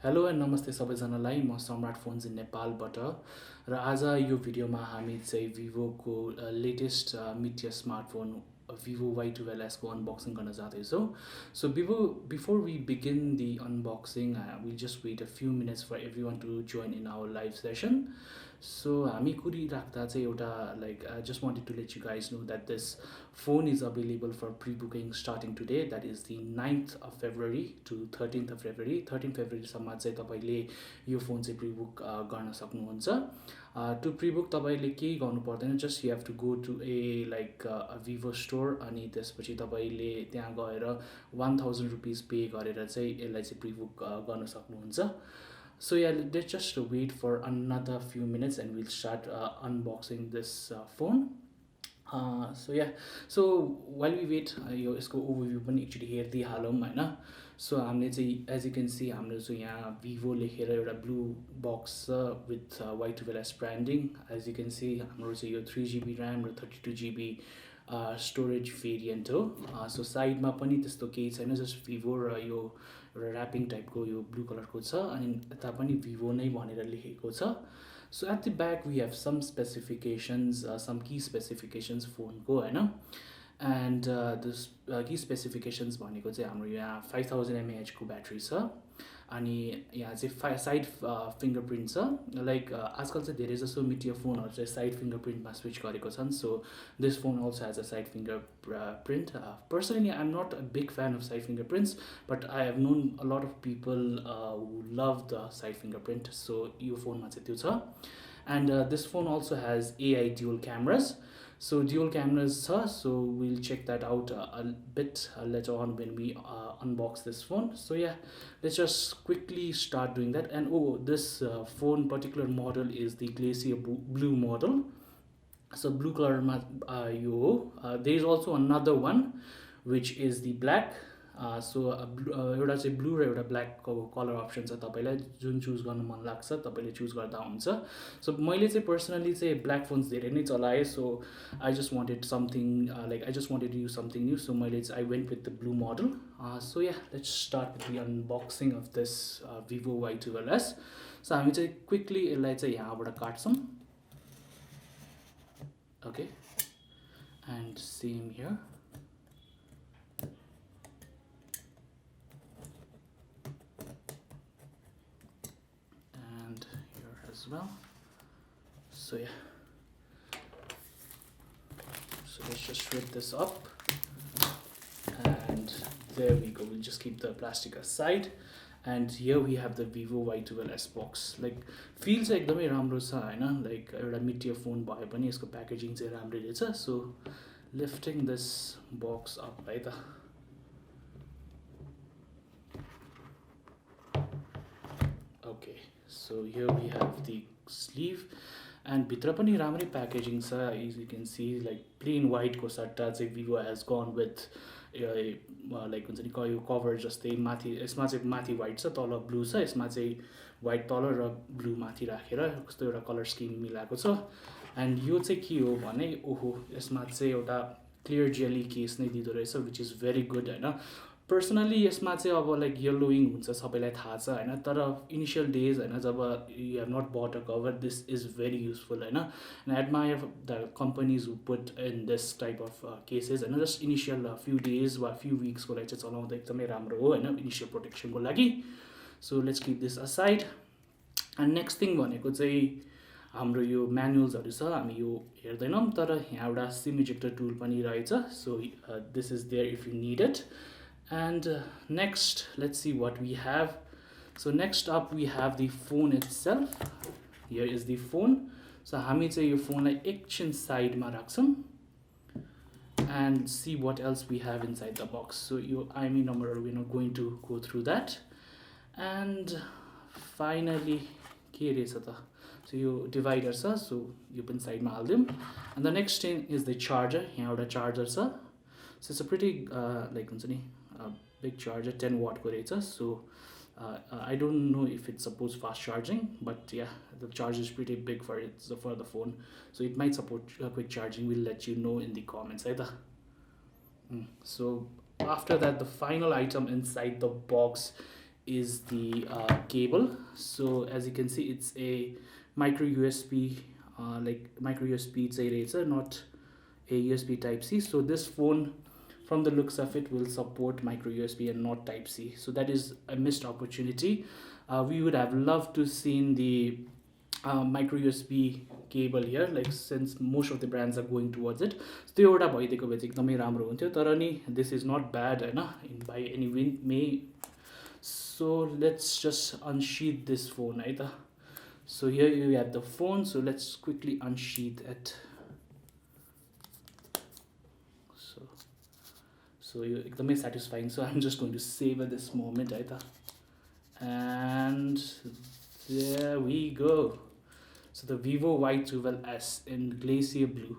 Hello and नमस्ते सबैजनालाई म सम्राट फोन्स इन नेपालबाट र आज यो भिडियोमा हामी चाहिँ भिभोको latest mid year smartphone vivo Y12s को अनबक्सिङ गर्न जाँदैछौँ so before we begin the unboxing we'll just wait a few minutes for everyone to join in our live session so हामी कुरिराख्दा चाहिँ एउटा like I just wanted to let you guys know that this phone is available for pre-booking starting today, that is the 9th of February to 13th of February 13th February सम्म चाहिँ तपाईले यो phone चाहिँ प्रिबुक गर्न सक्नुहुन्छ to प्रिबुक तपाईले केही गर्नु पर्दैन just you have to go to a like vivo store अनि त्यसपछि तपाईले त्यहाँ गएर 1000 रुपीस पे गरेर चाहिँ यसलाई चाहिँ प्रिबुक गर्न सक्नुहुन्छ So yeah, let's just wait for another few minutes and we'll start unboxing this phone. So yeah, so while we wait, यो यसको ओभरभ्यू पनि एक्चुअली हेरिदिइहालौँ होइन सो हामीले चाहिँ एज यु क्यान सी हाम्रो चाहिँ यहाँ भिभो लेखेर एउटा ब्लू बक्स छ with Y12s branding as you can see हाम्रो चाहिँ यो 3GB ऱ्याम र 32GB स्टोरेज भेरिएन्ट हो सो साइडमा पनि त्यस्तो केही छैन जस्ट भिभो र यो एउटा ऱ्यापिङ टाइपको यो ब्लू कलरको छ अनि यता पनि भिभो नै भनेर लेखेको छ so at the back we have some specifications some key specifications फोनको होइन एन्ड दिस की स्पेसिफिकेसन्स भनेको चाहिँ हाम्रो यहाँ 5000 mAh को ब्याट्री छ अनि यहाँ चाहिँ साइड फिङ्गरप्रिन्ट छ लाइक आजकल चाहिँ धेरै जसो मिडिया फोनहरू चाहिँ साइड फिङ्गरप्रिन्टमा स्विच गरेको छन् so this phone also has a side fingerprint personally I am not a big fan of side fingerprints but I have known a lot of people who love the side fingerprint so यो फोनमा चाहिँ त्यो छ and this phone also has AI dual cameras so dual cameras so we'll check that out a bit later on when we unbox this phone so yeah let's just quickly start doing that and oh this phone particular model is the glacier blue model so blue color there is also another one which is the black so एउटा चाहिँ blue र एउटा ब्ल्याकको colour option छ तपाईँलाई जुन choose गर्नु मन लाग्छ तपाईँले चुज गर्दा हुन्छ सो मैले चाहिँ पर्सनली चाहिँ ब्ल्याक फोन्स धेरै नै चलाएँ so I just wanted something like I just wanted to use something new so मैले चाहिँ I went with the blue model so yeah let's start with the unboxing of this vivo Y12s so हामी चाहिँ quickly यसलाई चाहिँ यहाँबाट काट्छौँ okay and same here as well so yeah so let's just rip this up and there we go we'll just keep the plastic aside and here we have the vivo Y12s box like feels एकदमै राम्रो छ हैन like एउटा mid year phone भए पनि यसको packaging चाहिँ राम्रै रहेछ so lifting this box up है त okay so here we have the sleeve and भित्र पनि राम्रै प्याकेजिङ छ as you can see like plain white को सट्टा चाहिँ vivo has gone with like हुन्छ नि यो कभर जस्तै माथि यसमा चाहिँ माथि व्हाइट छ तल ब्लू छ यसमा चाहिँ व्हाइट तल र ब्लू माथि राखेर कस्तो एउटा कलर स्किम मिलाएको छ एन्ड यो चाहिँ के हो भने ओहो यसमा चाहिँ एउटा क्लियर जेली केस नै दिँदो रहेछ विच इज भेरी गुड होइन पर्सनली यसमा चाहिँ अब लाइक येलोइङ हुन्छ सबैलाई थाहा छ होइन तर इनिसियल डेज होइन जब you have not but a cover this is very useful होइन and admire the companies who put in this type of cases होइन जस्ट इनिसियल फ्यु डेज वा फ्यु विक्सको लागि चाहिँ चलाउँदा एकदमै राम्रो हो होइन इनिसियल प्रोटेक्सनको लागि so let's keep this aside and next thing भनेको चाहिँ हाम्रो यो म्यानुअल्सहरू छ हामी यो हेर्दैनौँ तर यहाँ एउटा सिम इजेक्टर टुल पनि रहेछ so this is there if you need it and next let's see what we have so next up we have the phone itself here is the phone so हामी चाहिँ यो फोनलाई एकछिन साइडमा राख्छौँ and see what else we have inside the box so your IMEI number we're not going to go through that and finally के रहेछ त so यो डिभाइडर छ so यो पनि साइडमा हाल्दियौँ and the next thing is the charger यहाँ एउटा चार्जर छ so it's a pretty like हुन्छ नि big charger 10 watt ko recha so I don't know if it supports fast charging but yeah the charger is pretty big for the phone so it might support quick charging we'll let you know in the comments either so after that the final item inside the box is the cable. So as you can see, it's a micro USB, like micro USB चाहिँ रहेछ, not a USB type C. So this phone, from the looks of it, will support micro USB and not type C. So that is a missed opportunity. We would have loved to seen the micro USB cable here, like since most of the brands are going towards it. So त्यो एउटा भइदिएको भए चाहिँ एकदमै राम्रो हुन्थ्यो, तर नि this is not bad हैन, by any way. So let's just unsheath this phone है त. So here you have the phone, so let's quickly unsheath it. So यो एकदमै satisfying. So I'm just going to savor this moment है त. And there we go. So the vivo Y12s in glacier blue.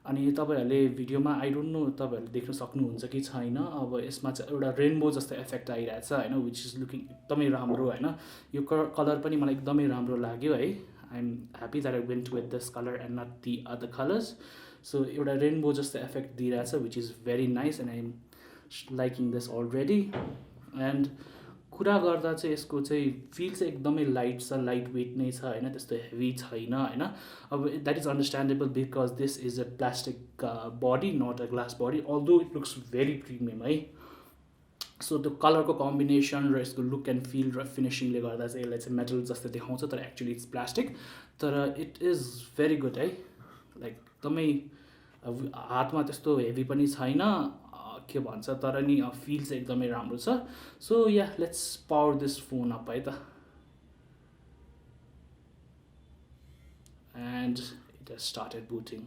अनि तपाईहरुले भिडियोमा I don't know तपाईहरुले देख्न सक्नुहुन्छ कि छैन, अब यसमा चाहिँ एउटा रेनबो जस्तो इफेक्ट आइरहेछ हैन, व्हिच इज लुकिङ एकदमै राम्रो हैन. यो कलर पनि मलाई एकदमै राम्रो लाग्यो है. I am happy that I went with this colour and not the other colours. So एउटा रेनबो जस्तो इफेक्ट दिइरहेछ, which is very nice and I am liking this already. And कुरा गर्दा चाहिँ यसको चाहिँ फिल चाहिँ एकदमै लाइट छ, लाइट वेट नै छ हैन, त्यस्तो हेभी छैन हैन. अब that is understandable because this is a plastic body, not a glass body, although it looks very premium है. सो त्यो कलरको कम्बिनेसन र यसको लुक एन्ड फिल र फिनिसिङले गर्दा चाहिँ यसलाई चाहिँ मेटल जस्तो देखाउँछ, तर एक्चुअली इट्स प्लास्टिक. तर इट इज भेरी गुड है, लाइक एकदमै हातमा त्यस्तो हेभी पनि छैन, के भन्छ, तर नि फिल चाहिँ एकदमै राम्रो छ. So yeah let's power this phone up है त. And it has started booting.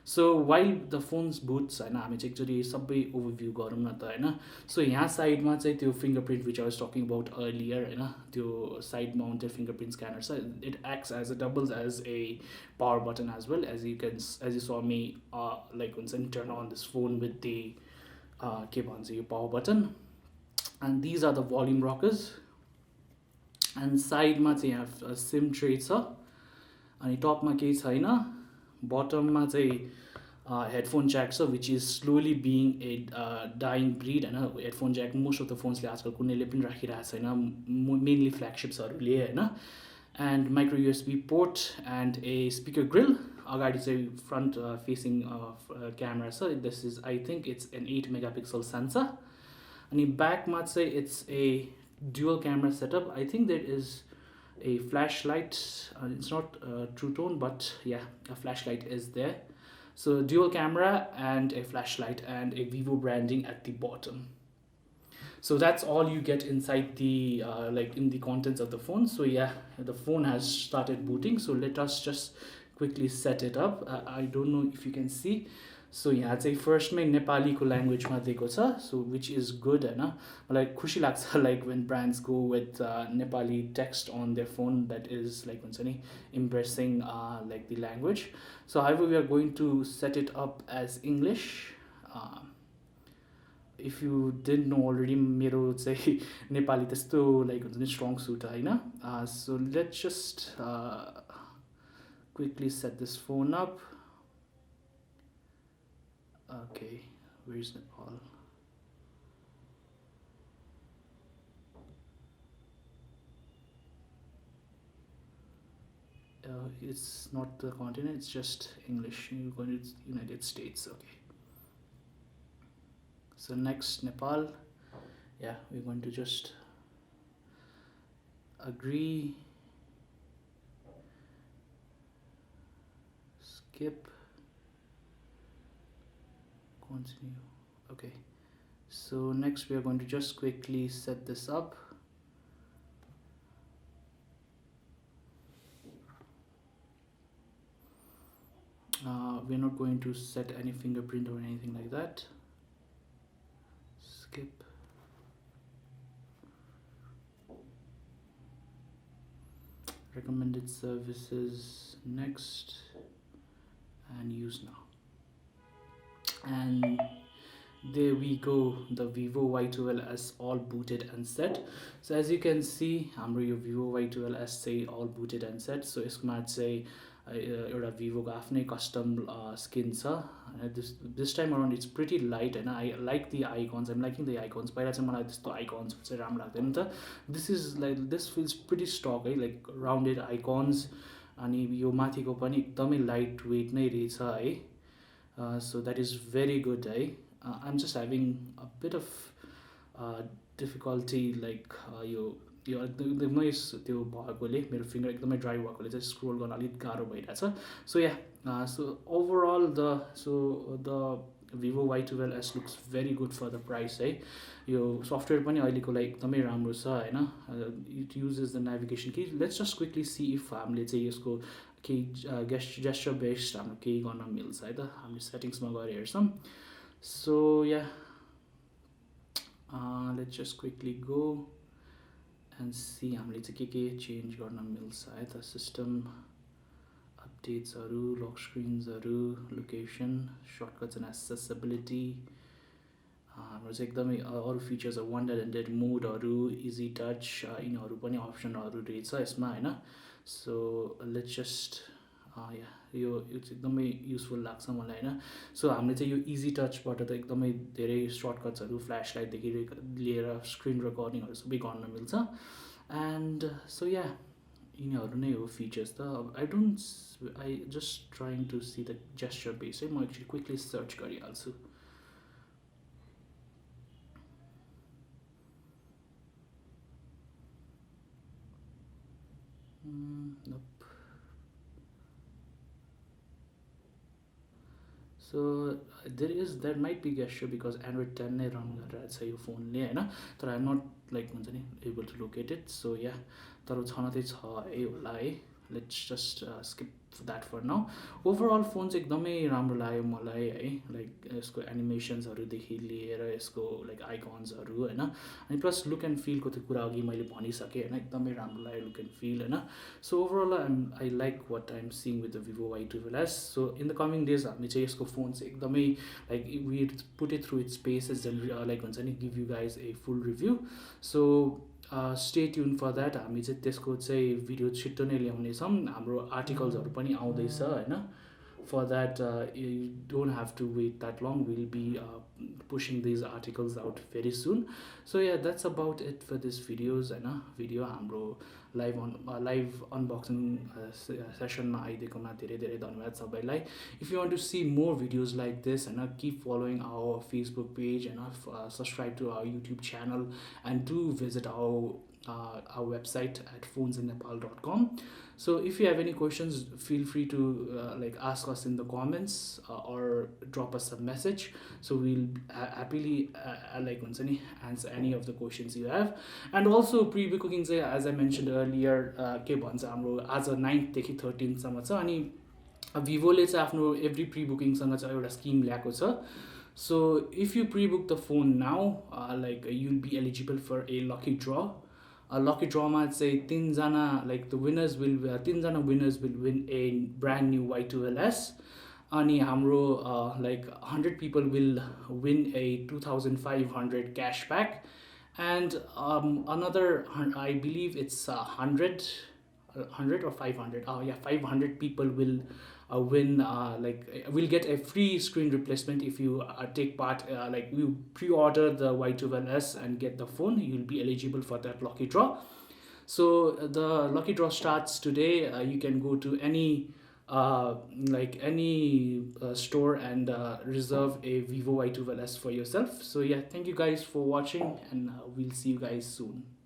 So while the phones boots हैन, हामी चाहिँ एकचोटि सबै ओभरभ्यू गरौँ न त हैन. सो यहाँ साइडमा चाहिँ त्यो fingerprint which I was talking about earlier हैन, त्यो साइड माउन्टेड फिङ्गरप्रिन्ट स्क्यानर छ. It acts as a doubles as a power button as well, as you saw me like हुन्छ नि turn on this phone with the के भन्छ यो power button. And these are the volume rockers. And साइडमा चाहिँ यहाँ SIM tray छ, अनि टपमा केही छैन. बटममा चाहिँ हेडफोन ज्याक छ, which is slowly being a dying breed हैन. Headphone jack most of the फोन्सले आजकल कुनैले पनि राखिरहेको छैन, मेनली फ्ल्यागसिप्सहरूले हैन. And micro USB port and a speaker grill. अगाडि चाहिँ फ्रन्ट फेसिङ क्यामेरा छ. This is I think it's an 8 megapixel sensor. अनि ब्याकमा चाहिँ it's a dual camera setup. I think there is a flashlight, it's not true tone, but yeah, a flashlight is there. So dual camera and a flashlight and a Vivo branding at the bottom. So that's all you get inside the like in the contents of the phone. So yeah, the phone has started booting. So let us just quickly set it up. I don't know if you can see. So यहाँ चाहिँ फर्स्टमै नेपालीको ल्याङ्ग्वेजमा दिएको छ, so which is good हैन. मलाई खुसी लाग्छ like when brands go with Nepali text on their phone, that is like हुन्छ नि impressing like the language. So however we are going to set it up as English. If you didn't know already, मेरो चाहिँ नेपाली त्यस्तो like हुन्छ नि strong suit होइन. So let's just quickly set this phone up. Okay, where's Nepal? It's not the continent, it's just English. You're going to the United States, okay. So next, Nepal. Yeah, we're going to just agree, skip, continue. Okay, so next we are going to just quickly set this up. We're not going to set any fingerprint or anything like that. Skip. Recommended services, next, and use now. And there we go, the vivo Y12s all booted and set. So as you can see, हाम्रो यो vivo Y12s चाहिँ all booted and set. So यसमा चाहिँ एउटा भिभोको आफ्नै custom skin छ this time around it's pretty light होइन I like the icons I'm liking the icons पहिला चाहिँ मलाई त्यस्तो आइकन्स चाहिँ राम्रो लाग्दैन नि त this is like this feels pretty stock है लाइक राउन्डेड आइकन्स अनि यो माथिको पनि एकदमै लाइट वेट नै रहेछ है so that is very good है I'm just having a bit of difficulty like यो एकदमै त्यो भएकोले मेरो फिङ्गर एकदमै ड्राई भएकोले चाहिँ स्क्रोल गर्न अलिक गाह्रो भइरहेछ so ya so overall the vivo Y12s looks very good for the price है यो सफ्टवेयर पनि अहिलेको लागि एकदमै राम्रो छ होइन इट युजेस द नेभिगेसन कि let's just quickly see if हामीले चाहिँ यसको केही जेस्चर बेस्ड हाम्रो केही गर्न मिल्छ है त हामीले सेटिङ्समा गएर हेर्छौँ so yeah let's just quickly go and see हामीले चाहिँ के चेन्ज गर्न मिल्छ है त सिस्टम अपडेट्सहरू लक स्क्रिन्सहरू लोकेसन सर्टकट्स एन्ड एक्सेसिबिलिटी हाम्रो चाहिँ एकदमै अरू फिचर्सहरू 100 मोडहरू इजी टच यिनीहरू पनि अप्सनहरू रहेछ यसमा होइन सो लेट्स जस्ट यो चाहिँ एकदमै युजफुल लाग्छ मलाई होइन सो हामीले चाहिँ यो इजी टचबाट त एकदमै धेरै सर्टकट्सहरू फ्ल्यास लाइटदेखि लिएर स्क्रिन रेकर्डिङहरू सबै गर्न मिल्छ एन्ड सो या यिनीहरू नै हो फिचर्स त I just trying to see the gesture base है म एकचोटि क्विकली सर्च गरिहाल्छु nope. So there might be gesture because Android 10 नै रन गरिरहेको छ यो फोनले होइन तर आइएम नट लाइक हुन्छ नि able to locate it so yeah तर छन चाहिँ छ है होला है let's just skip that for now overall phone चाहिँ एकदमै राम्रो लाग्यो मलाई है लाइक यसको एनिमेसन्सहरूदेखि लिएर यसको लाइक आइकन्सहरू होइन अनि प्लस लुक एन्ड फिलको त्यो कुरा अघि मैले भनिसकेँ होइन एकदमै राम्रो लाग्यो लुक एन्ड फिल होइन so overall I like what I'm seeing with the vivo Y12s so in the coming days हामी चाहिँ यसको फोन चाहिँ एकदमै like we put it through its paces like हुन्छ नि give you guys a full review so stay tune for that हामी चाहिँ त्यसको चाहिँ भिडियो छिट्टो नै ल्याउनेछौँ हाम्रो आर्टिकल्सहरू पनि आउँदैछ होइन for that you don't have to wait that long will be pushing these articles out very soon so yeah that's about it for this videos होइन भिडियो हाम्रो लाइभ अनबक्सिङ सेसनमा आइदिएकोमा धेरै धेरै धन्यवाद सबैलाई if you want to see more videos like this होइन keep following our Facebook page होइन subscribe to our YouTube channel and do visit our website at phonesinNepal.com. So if you have any questions, feel free to like ask us in the comments or drop us a message. So we'll happily like answer any of the questions you have. And also pre-booking as I mentioned earlier के भन्छ हाम्रो आज 9th देखि 13th सम्म छ अनि भिभोले चाहिँ आफ्नो एभ्री प्री बुकिङसँग चाहिँ एउटा स्किम ल्याएको छ so if you pre book the phone now like you'll be eligible for a lucky draw lucky ड्रमा चाहिँ तिनजना लाइक द विनर्स तिनजना winners will win a brand new Y12s अनि हाम्रो like 100 people will win a 2,500 cashback and another I believe it's 100 or 500 yeah 500 people will win will get a free screen replacement if you take part like you pre-order the Y12s and get the phone you'll be eligible for that lucky draw so the lucky draw starts today you can go to any store and reserve a vivo Y12s for yourself so yeah thank you guys for watching and we'll see you guys soon.